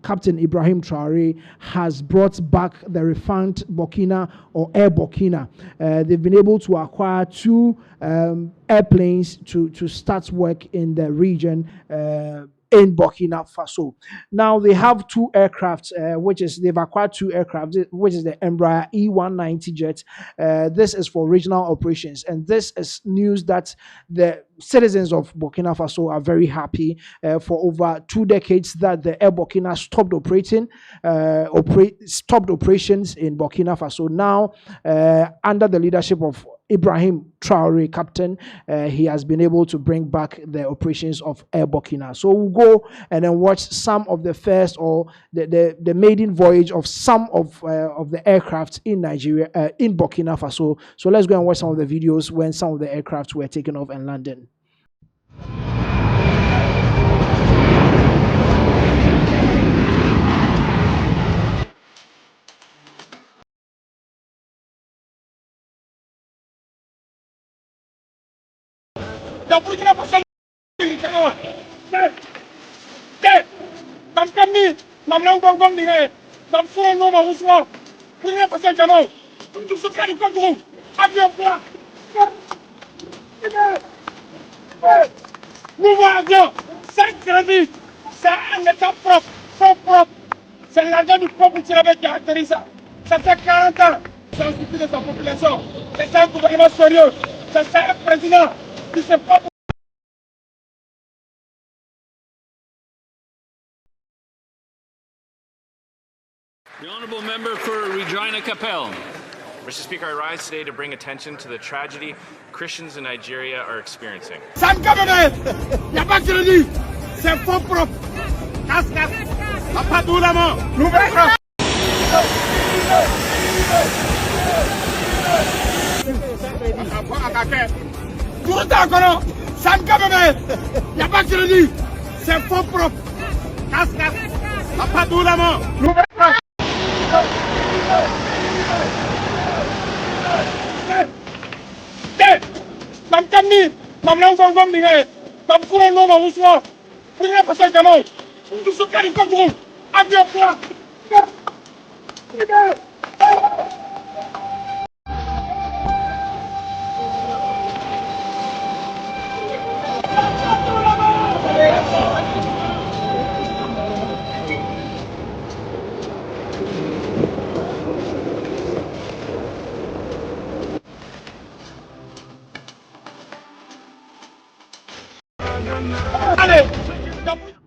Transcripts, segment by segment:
Captain Ibrahim Traoré has brought back the revamped Burkina or Air Burkina. They've been able to acquire 2 airplanes to start work in the region in Burkina Faso. Now they have 2 aircraft, they've acquired 2 aircraft, which is the Embraer E190 jet. This is for regional operations, and this is news that the citizens of Burkina Faso are very happy. For over 2 decades that the Air Burkina stopped operations in Burkina Faso. Now, under the leadership of Ibrahim Traoré, captain, he has been able to bring back the operations of Air Burkina. So we'll go and then watch some of the first or the maiden voyage of some of the aircraft in Nigeria, in Burkina Faso. So let's go and watch some of the videos when some of the aircraft were taken off in London. La Burkina Faso avion, 5 crédits, c'est un état propre. C'est l'argent du peuple qui l'avait caractérisé. Ça fait 40 ans, c'est un souci de sa population. C'est un gouvernement sérieux, c'est un président qui se porte. The Honourable Member for Regina Capel. Mr. Speaker, I rise today to bring attention to the tragedy Christians in Nigeria are experiencing. Sans cabinet, il n'y a pas de crédit, c'est faux propre. Casse, pas tout la main, nouvelle frappe. Tout encore, sans cabinet, il n'y a pas de crédit, c'est faux propre. Casse, pas tout la main, nouvelle frappe.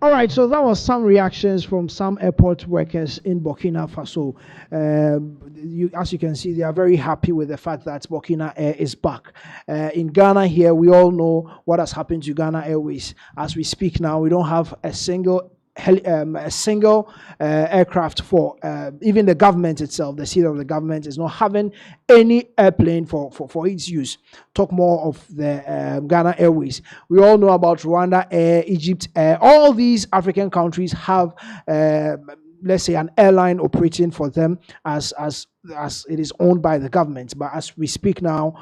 All right, so that was some reactions from some airport workers in Burkina Faso. As you can see, they are very happy with the fact that Burkina Air is back. In Ghana here, we all know what has happened to Ghana Airways. As we speak now, we don't have a single aircraft for even the government itself. The seat of the government is not having any airplane for its use. Talk more of the Ghana Airways. We all know about Rwanda Air, Egypt Air. All these African countries have let's say an airline operating for them as it is owned by the government. But as we speak now,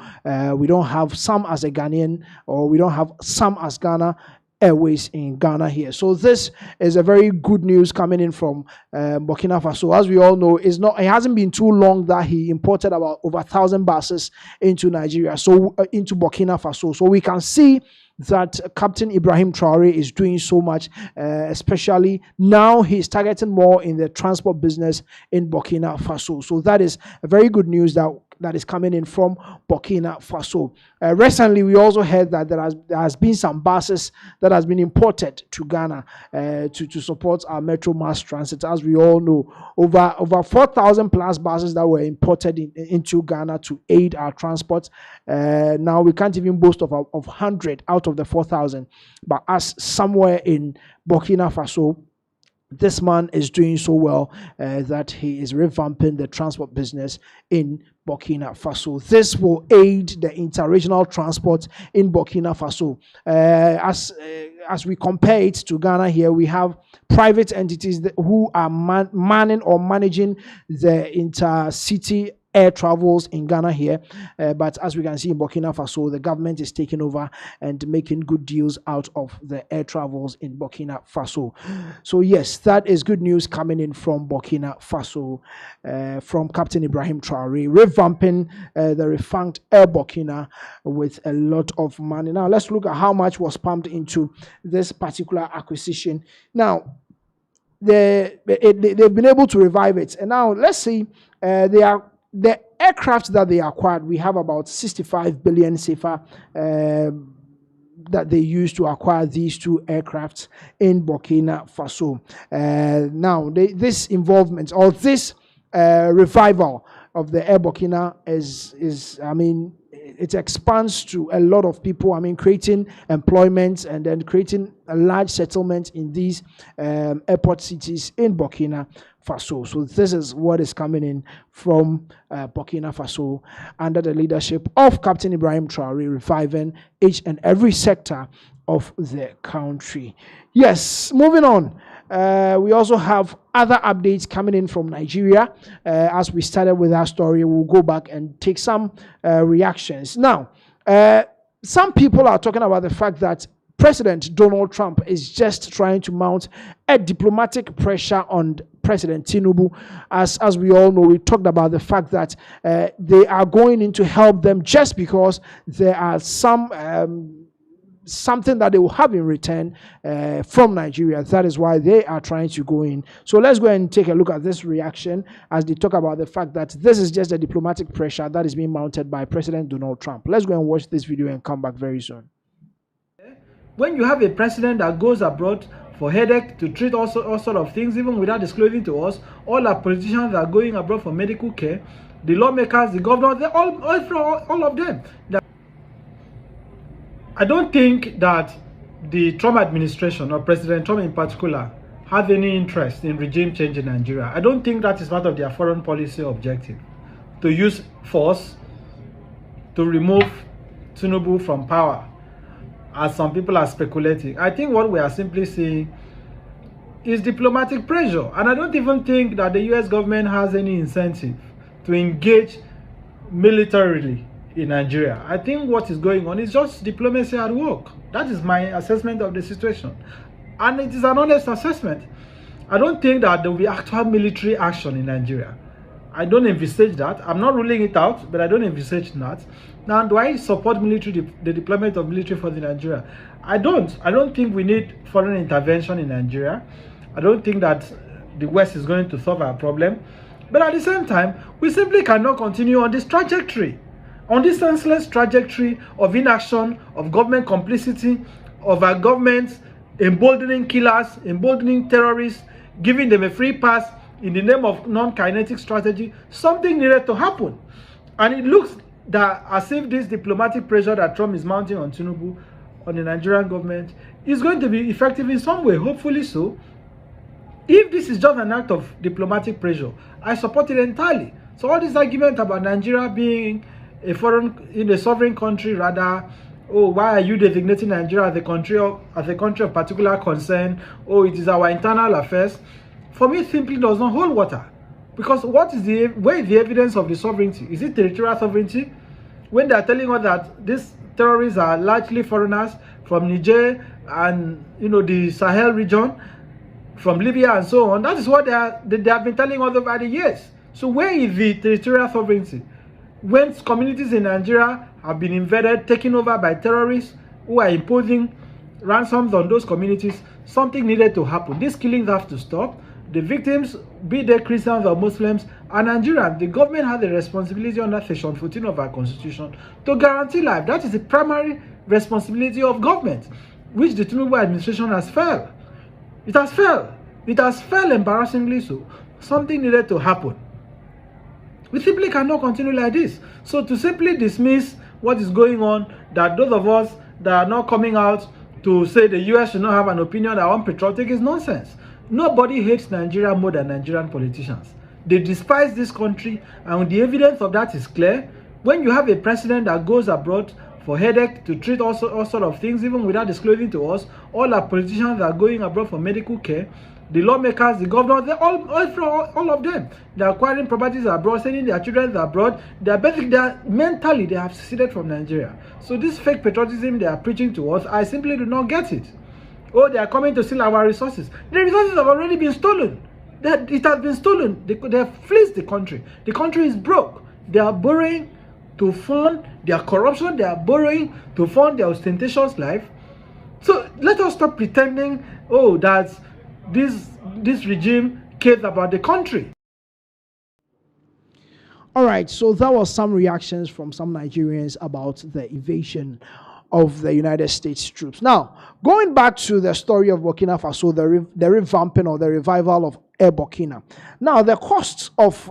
we don't have some as a Ghanaian, or we don't have some as Ghana Airways in Ghana here. So this is a very good news coming in from Burkina Faso. As we all know, it hasn't been too long that he imported about over 1,000 buses into Nigeria, so into Burkina Faso. So we can see that Captain Ibrahim Traoré is doing so much, especially now he's targeting more in the transport business in Burkina Faso. So that is a very good news that is coming in from Burkina Faso. Recently, we also heard that there has been some buses that has been imported to Ghana to support our metro mass transit. As we all know, over 4,000 plus buses that were imported into Ghana to aid our transport. Now we can't even boast of 100 out of the 4,000. But as somewhere in Burkina Faso, this man is doing so well that he is revamping the transport business in Burkina Faso. This will aid the interregional transport in Burkina Faso. As we compare it to Ghana here, we have private entities who are manning or managing the intercity air travels in Ghana here, but as we can see in Burkina Faso, the government is taking over and making good deals out of the air travels in Burkina Faso. So yes, that is good news coming in from Burkina Faso, from Captain Ibrahim Traoré, revamping the revamped Air Burkina with a lot of money. Now let's look at how much was pumped into this particular acquisition. Now they've been able to revive it, and now let's see, the aircraft that they acquired. We have about 65 billion CFA that they used to acquire these two aircrafts in Burkina Faso. Now this involvement or this revival of the Air Burkina is I mean, it expands to a lot of people. I mean, creating employment and then creating a large settlement in these airport cities in Burkina Faso. So this is what is coming in from Burkina Faso under the leadership of Captain Ibrahim Traoré, reviving each and every sector of the country. Yes, moving on. We also have other updates coming in from Nigeria. As we started with our story, we'll go back and take some reactions. Now, some people are talking about the fact that President Donald Trump is just trying to mount a diplomatic pressure on President Tinubu. As we all know, we talked about the fact that they are going in to help them just because there are something that they will have in return from Nigeria. That is why they are trying to go in. So let's go and take a look at this reaction as they talk about the fact that this is just a diplomatic pressure that is being mounted by President Donald Trump. Let's go and watch this video and come back very soon. When you have a president that goes abroad for headache to treat all sort of things, even without disclosing to us, all our politicians that are going abroad for medical care, the lawmakers, the governors, they all of them. I don't think that the Trump administration, or President Trump in particular, have any interest in regime change in Nigeria. I don't think that is part of their foreign policy objective, to use force to remove Tinubu from power, as some people are speculating. I think what we are simply seeing is diplomatic pressure. And I don't even think that the US government has any incentive to engage militarily in Nigeria. I think what is going on is just diplomacy at work. That is my assessment of the situation. And it is an honest assessment. I don't think that there will be actual military action in Nigeria. I don't envisage that. I'm not ruling it out, but I don't envisage that. Now, do I support the deployment of military for the Nigeria? I don't. I don't think we need foreign intervention in Nigeria. I don't think that the West is going to solve our problem. But at the same time, we simply cannot continue on this trajectory, on this senseless trajectory of inaction, of government complicity, of our government emboldening killers, emboldening terrorists, giving them a free pass in the name of non-kinetic strategy. Something needed to happen. And it looks that as if this diplomatic pressure that Trump is mounting on Tinubu, on the Nigerian government, is going to be effective in some way, hopefully so. If this is just an act of diplomatic pressure, I support it entirely. So all this argument about Nigeria being a sovereign country, rather, oh, why are you designating Nigeria as a country of particular concern? Oh, it is our internal affairs. For me, it simply does not hold water. Because where is the evidence of the sovereignty? Is it territorial sovereignty? When they are telling us that these terrorists are largely foreigners from Niger and the Sahel region, from Libya and so on, that is what they have been telling us over the years. So where is the territorial sovereignty? When communities in Nigeria have been invaded, taken over by terrorists who are imposing ransoms on those communities, something needed to happen. These killings have to stop. The victims, be they Christians or Muslims, are Nigerians. The government has a responsibility under Section 14 of our Constitution to guarantee life. That is the primary responsibility of government, which the Tinubu administration has failed. It has failed. It has failed embarrassingly so. Something needed to happen. We simply cannot continue like this. So to simply dismiss what is going on, that those of us that are not coming out to say the US should not have an opinion that are unpatriotic, is nonsense. Nobody hates Nigeria more than Nigerian politicians. They despise this country, and the evidence of that is clear. When you have a president that goes abroad for headache to treat all sort of things, even without disclosing to us, all our politicians that are going abroad for medical care, the lawmakers, the governors, they all of them. They're acquiring properties abroad, sending their children abroad. Mentally, they have seceded from Nigeria. So this fake patriotism they are preaching to us, I simply do not get it. Oh, they are coming to steal our resources. The resources have already been stolen. It has been stolen. They have fleeced the country. The country is broke. They are borrowing to fund their corruption. They are borrowing to fund their ostentatious life. So let us stop pretending, oh, that this regime cares about the country. All right, so that was some reactions from some Nigerians about the invasion of the United States troops. Now, going back to the story of Burkina Faso, the revamping or the revival of Air Burkina. Now, the costs of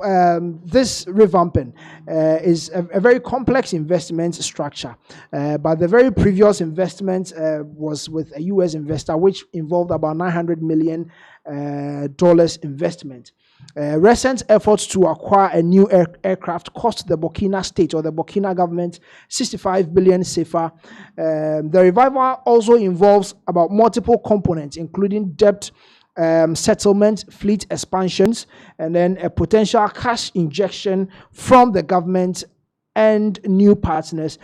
this revamping is a very complex investment structure. But the very previous investment was with a U.S. investor, which involved about $900 million investment. Recent efforts to acquire a new aircraft cost the Burkina state or the Burkina government 65 billion CFA. The revival also involves about multiple components, including debt settlement, fleet expansions, and then a potential cash injection from the government and new partners,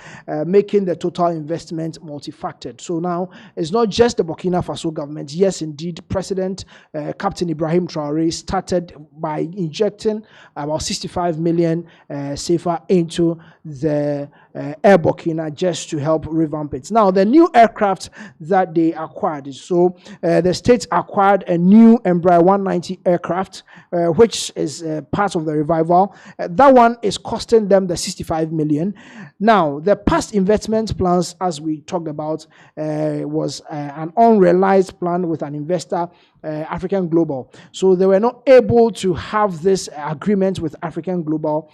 making the total investment multifactored. So now it's not just the Burkina Faso government. Yes, indeed, President Captain Ibrahim Traoré started by injecting about 65 million CFA into the Air Burkina just to help revamp it. Now, the new aircraft that they acquired, so the state acquired a new Embraer 190 aircraft, which is part of the revival. That one is costing them the 65 million. Now, the past investment plans, as we talked about, was an unrealized plan with an investor, African Global. So they were not able to have this agreement with African Global,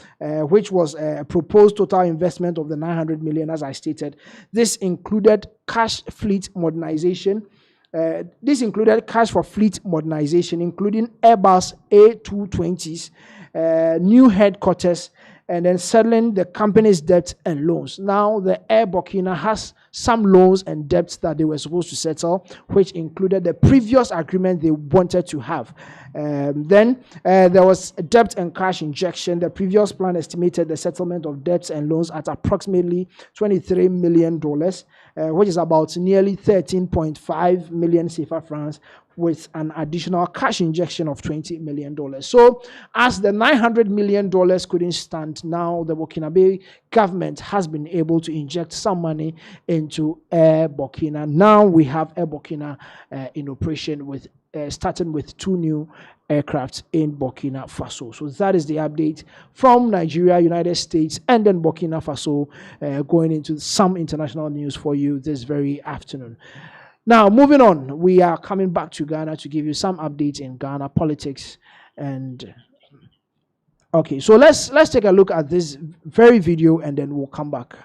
which was a proposed total investment of the 900 million, as I stated. This included cash fleet modernization. This included cash for fleet modernization, including Airbus A220s, new headquarters, and then settling the company's debt and loans. Now, the Air Burkina has some loans and debts that they were supposed to settle, which included the previous agreement they wanted to have. Then there was a debt and cash injection. The previous plan estimated the settlement of debts and loans at approximately $23 million, which is about nearly 13.5 million CFA francs, with an additional cash injection of $20 million. So as the $900 million couldn't stand, now the Burkinabe government has been able to inject some money into Air Burkina. Now we have Air Burkina in operation, with starting with 2 new aircraft in Burkina Faso. So that is the update from Nigeria, United States, and then Burkina Faso, going into some international news for you this very afternoon. Now, moving on, we are coming back to Ghana to give you some updates in Ghana politics. And okay, so let's take a look at this very video, and then we'll come back.